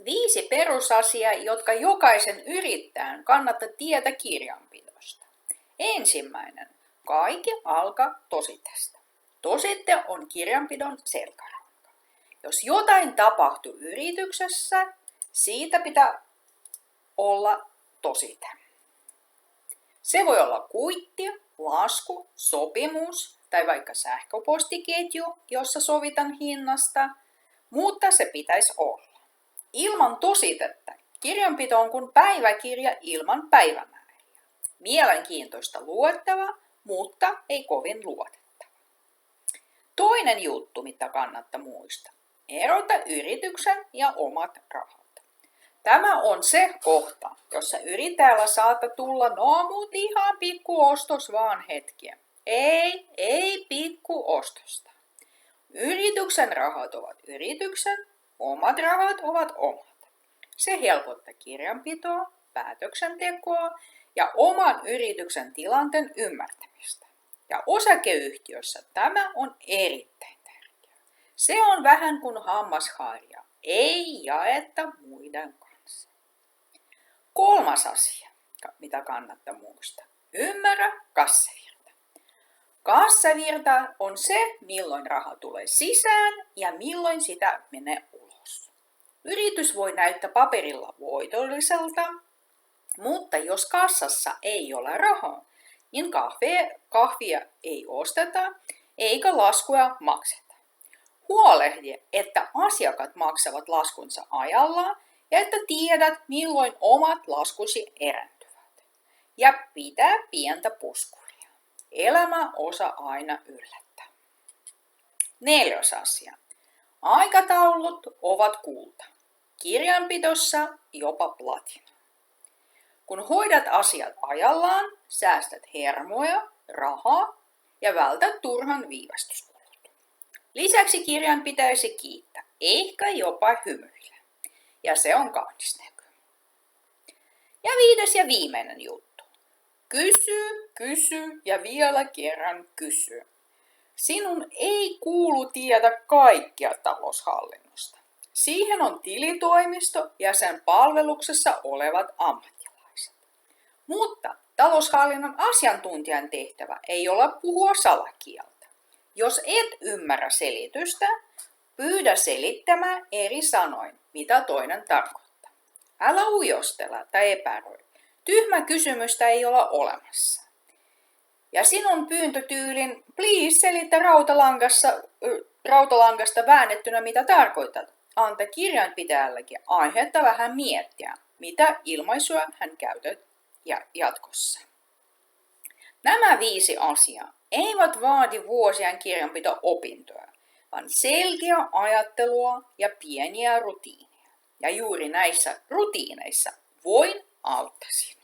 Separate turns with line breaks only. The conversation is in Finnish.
5 perusasiaa, jotka jokaisen yrittäjän kannattaa tietää kirjanpidosta. Ensimmäinen. Kaikki alkaa tositteesta. Tosite on kirjanpidon selkäranka. Jos jotain tapahtuu yrityksessä, siitä pitää olla tosite. Se voi olla kuitti, lasku, sopimus tai vaikka sähköpostiketju, jossa sovitaan hinnasta, mutta se pitäisi olla. Ilman tositetta kirjanpito on kuin päiväkirja ilman päivämääriä. Mielenkiintoista luettava, mutta ei kovin luotettava. Toinen juttu, mitä kannattaa muistaa. Erota yrityksen ja omat rahat. Tämä on se kohta, jossa yrittäjällä saattaa tulla, no mut ihan pikku ostos vaan hetkiä. Ei pikku ostosta. Yrityksen rahat ovat yrityksen, omat rahat ovat omat. Se helpottaa kirjanpitoa, päätöksentekoa ja oman yrityksen tilanteen ymmärtämistä. Ja osakeyhtiössä tämä on erittäin tärkeää. Se on vähän kuin hammasharja, ei jaeta muiden kanssa. Kolmas asia, mitä kannattaa muistaa. Ymmärrä kassavirta. Kassavirta on se, milloin raha tulee sisään ja milloin sitä menee ulos. Yritys voi näyttää paperilla voitolliselta, mutta jos kassassa ei ole rahaa, niin kahvia ei osteta eikä laskuja makseta. Huolehdi, että asiakkaat maksavat laskunsa ajalla ja että tiedät, milloin omat laskusi erääntyvät. Ja pitää pientä puskuria. Elämä osaa aina yllättää. 4. asia. Aikataulut ovat kulta. Kirjanpidossa jopa platina. Kun hoidat asiat ajallaan, säästät hermoja, rahaa ja vältät turhan viivästyskulut. Lisäksi kirjan pitäisi kiittää, ehkä jopa hymyillä. Ja se on kaunis näkö. Ja 5. ja viimeinen juttu. Kysy ja vielä kerran kysy. Sinun ei kuulu tietää kaikkia taloushallinnosta. Siihen on tilitoimisto ja sen palveluksessa olevat ammattilaiset. Mutta taloushallinnon asiantuntijan tehtävä ei ole puhua salakieltä. Jos et ymmärrä selitystä, pyydä selittämään eri sanoin, mitä toinen tarkoittaa. Älä ujostella tai epäröi. Tyhmä kysymystä ei ole olemassa. Ja sinun pyyntötyylin, please selitä rautalangasta väännettynä mitä tarkoitat. Anta kirjanpitäjällekin aihetta vähän miettiä, mitä ilmaisua hän käytät jatkossa. Nämä 5 asiaa eivät vaadi vuosien kirjanpito-opintoja, vaan selkeää ajattelua ja pieniä rutiineja. Ja juuri näissä rutiineissa voin auttaa sinua.